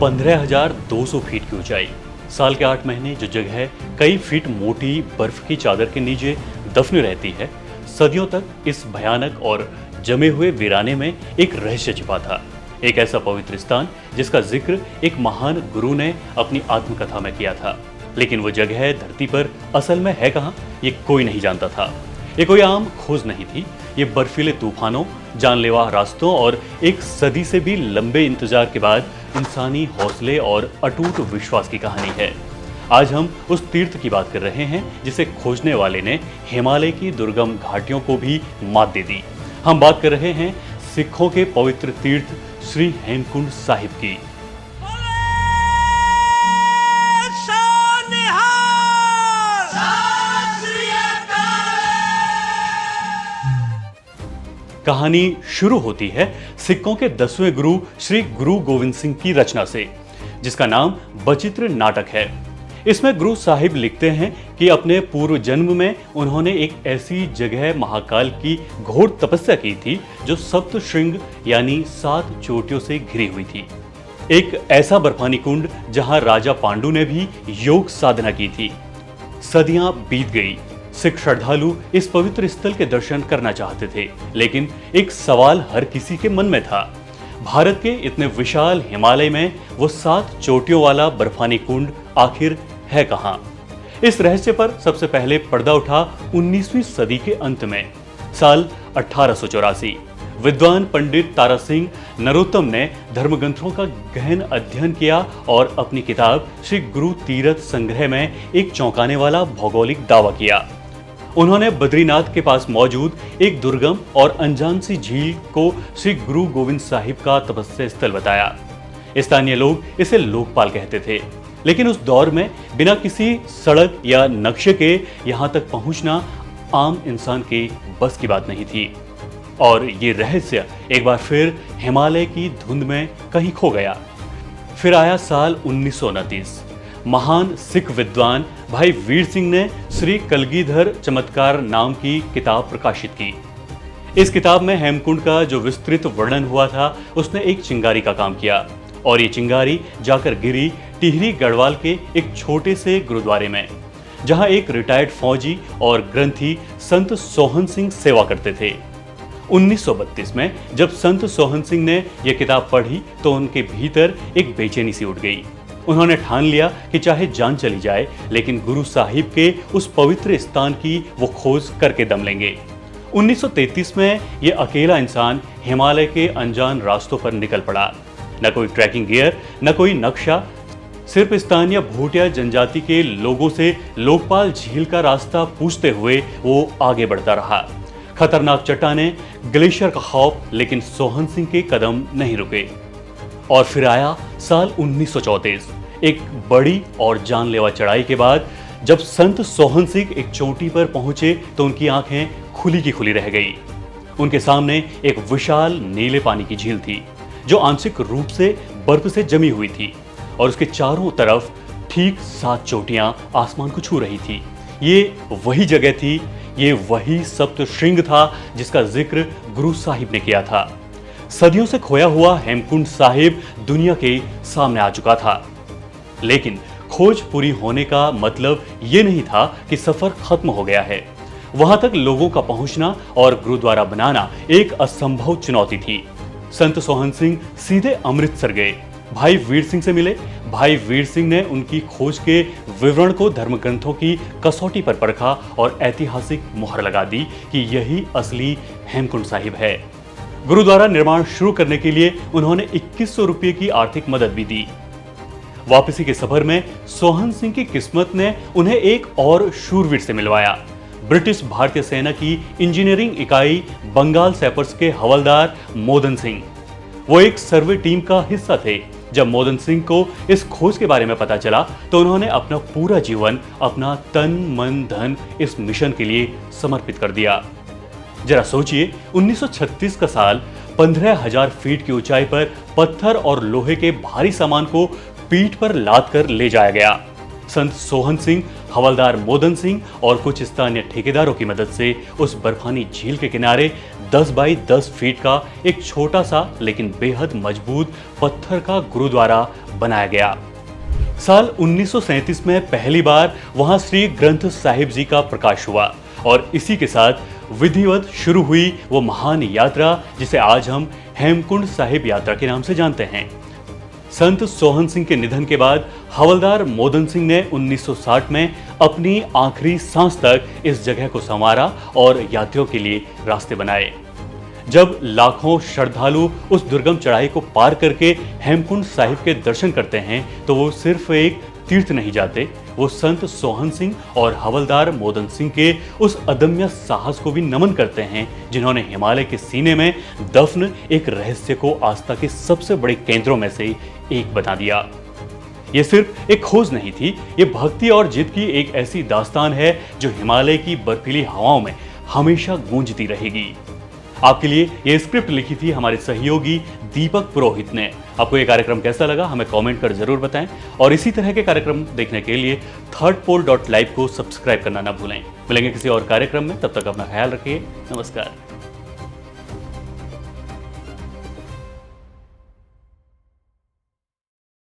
15,200 feet की ऊंचाई, साल के 8 महीने जो जगह कई फीट मोटी बर्फ की चादर के नीचे दफन रहती है, सदियों तक इस भयानक और जमे हुए वीराने में एक रहस्य छिपा था। एक ऐसा पवित्र स्थान जिसका जिक्र एक महान गुरु ने अपनी आत्मकथा में किया था, लेकिन वो जगह धरती पर असल में है कहाँ, ये कोई नहीं जानता था। ये कोई आम खोज नहीं थी, ये बर्फीले तूफानों, जानलेवा रास्तों और एक सदी से भी लंबे इंतजार के बाद इंसानी हौसले और अटूट विश्वास की कहानी है। आज हम उस तीर्थ की बात कर रहे हैं जिसे खोजने वाले ने हिमालय की दुर्गम घाटियों को भी मात दे दी। हम बात कर रहे हैं सिखों के पवित्र तीर्थ श्री हेमकुंड साहिब की। कहानी शुरू होती है सिखों के 10वें गुरु श्री गुरु गोविंद सिंह की रचना से, जिसका नाम बचित्र नाटक है। इसमें गुरु साहिब लिखते हैं कि अपने पूर्व जन्म में उन्होंने एक ऐसी जगह महाकाल की घोर तपस्या की थी जो सप्त श्रृंग यानी 7 चोटियों से घिरी हुई थी। एक ऐसा बर्फानी कुंड जहां राजा पांडु ने भी योग साधना की थी। सदियां बीत गई, सिख श्रद्धालु इस पवित्र स्थल के दर्शन करना चाहते थे, लेकिन एक सवाल हर किसी के मन में था। भारत के इतने विशाल हिमालय में वो 7 चोटियों वाला बर्फानी कुंड आखिर है कहां? इस रहस्य पर सबसे पहले पर्दा उठा 19वीं सदी के अंत में। साल 1884 विद्वान पंडित तारा सिंह नरोत्तम ने धर्मग्रंथों का गहन अध्ययन किया और अपनी किताब श्री गुरु तीरथ संग्रह में एक चौंकाने वाला भौगोलिक दावा किया। उन्होंने बद्रीनाथ के पास मौजूद एक दुर्गम और अनजान सी झील को श्री गुरु गोविंद साहिब का तपस्या स्थल बताया। स्थानीय लोग इसे लोकपाल कहते थे, लेकिन उस दौर में बिना किसी सड़क या नक्शे के यहां तक पहुंचना आम इंसान के बस की बात नहीं थी। और ये रहस्य एक बार फिर हिमालय की धुंध में कहीं खो गया। फिर आया साल 1929। महान सिख विद्वान भाई वीर सिंह ने श्री कलगीधर चमत्कार नाम की किताब प्रकाशित की। इस किताब में हेमकुंड का जो विस्तृत वर्णन हुआ था, उसने एक चिंगारी का काम किया और ये चिंगारी जाकर गिरी टिहरी गढ़वाल के एक छोटे से गुरुद्वारे में, जहां एक रिटायर्ड फौजी और ग्रंथी संत सोहन सिंह सेवा करते थे। 1932 में जब संत सोहन सिंह ने यह किताब पढ़ी तो उनके भीतर एक बेचैनी सी उठ गई। उन्होंने ठान लिया कि चाहे जान चली जाए, लेकिन गुरु साहिब के उस पवित्र स्थान की वो खोज करके दम लेंगे। 1933 में यह अकेला इंसान हिमालय के अनजान रास्तों पर निकल पड़ा। न कोई ट्रैकिंग गियर, न कोई नक्शा, सिर्फ स्थानीय भूटिया जनजाति के लोगों से लोकपाल झील का रास्ता पूछते हुए वो आगे बढ़ता रहा। खतरनाक चट्टानें, ग्लेशियर का खौफ, लेकिन सोहन सिंह के कदम नहीं रुके। और फिर आया साल 1934। एक बड़ी और जानलेवा चढ़ाई के बाद जब संत सोहन सिंह एक चोटी पर पहुंचे तो उनकी आंखें खुली की खुली रह गई। उनके सामने एक विशाल नीले पानी की झील थी जो आंशिक रूप से बर्फ से जमी हुई थी और उसके चारों तरफ ठीक 7 चोटियां आसमान को छू रही थी। ये वही जगह थी, ये वही सप्त श्रृंग था जिसका जिक्र गुरु साहिब ने किया था। सदियों से खोया हुआ हेमकुंड साहिब दुनिया के सामने आ चुका था, लेकिन खोज पूरी होने का मतलब ये नहीं था कि सफर खत्म हो गया है। वहां तक लोगों का पहुंचना और गुरुद्वारा बनाना एक असंभव चुनौती थी। संत सोहन सिंह सीधे अमृतसर गए, भाई वीर सिंह से मिले। भाई वीर सिंह ने उनकी खोज के विवरण को धर्मग्रंथों की कसौटी पर परखा और ऐतिहासिक मोहर लगा दी कि यही असली हेमकुंड साहिब है। गुरुद्वारा निर्माण शुरू करने के लिए उन्होंने 2100 रुपये की आर्थिक मदद भी दी। वापसी के सफर में सोहन सिंह की किस्मत ने उन्हें एक और शूरवीर से मिलवाया, ब्रिटिश भारतीय सेना की इंजीनियरिंग इकाई बंगाल सैपर्स के हवलदार मोदन सिंह। वो एक सर्वे टीम का हिस्सा थे। जब मोदन सिंह को इस खोज के बारे में पता चला तो उन्होंने अपना पूरा जीवन, अपना तन मन धन इस मिशन के लिए समर्पित कर दिया। जरा सोचिए, 1936 का साल, 15,000 फीट की ऊंचाई पर पत्थर और लोहे के भारी सामान को पीठ पर लाद कर ले जाया गया। संत सोहन सिंह, हवलदार मोदन सिंह और कुछ स्थानीय ठेकेदारों की मदद से उस बर्फानी झील के किनारे 10 बाई 10 फीट का एक छोटा सा लेकिन बेहद मजबूत पत्थर का गुरुद्वारा बनाया गया। साल 1937 में पहली बार वहां श्री ग्रंथ साहिब जी का प्रकाश हुआ और इसी के साथ विधिवत शुरू हुई वो महान यात्रा जिसे आज हम हेमकुंड साहिब यात्रा के नाम से जानते हैं। संत सोहन सिंह के निधन के बाद हवलदार मोदन सिंह ने 1960 में अपनी आखिरी सांस तक इस जगह को संवारा और यात्रियों के लिए रास्ते बनाए। जब लाखों श्रद्धालु उस दुर्गम चढ़ाई को पार करके हेमकुंड साहिब के दर्शन करते हैं तो वो सिर्फ एक तीर्थ नहीं जाते, वो संत सोहन सिंह और हवलदार मोदन सिंह के उस अदम्य साहस को भी नमन करते हैं जिन्होंने हिमालय के सीने में दफन एक रहस्य को आस्था के सबसे बड़े केंद्रों में से एक बना दिया। ये सिर्फ एक खोज नहीं थी, ये भक्ति और जिद की एक ऐसी दास्तान है जो हिमालय की बर्फीली हवाओं में हमेशा गूंजती रहेगी। आपके लिए ये स्क्रिप्ट लिखी थी हमारे सहयोगी दीपक पुरोहित ने। आपको ये कार्यक्रम कैसा लगा हमें कमेंट कर जरूर बताएं और इसी तरह के कार्यक्रम देखने के लिए thirdpole.live को सब्सक्राइब करना ना भूलें। मिलेंगे किसी और कार्यक्रम में, तब तक अपना ख्याल रखिए। नमस्कार।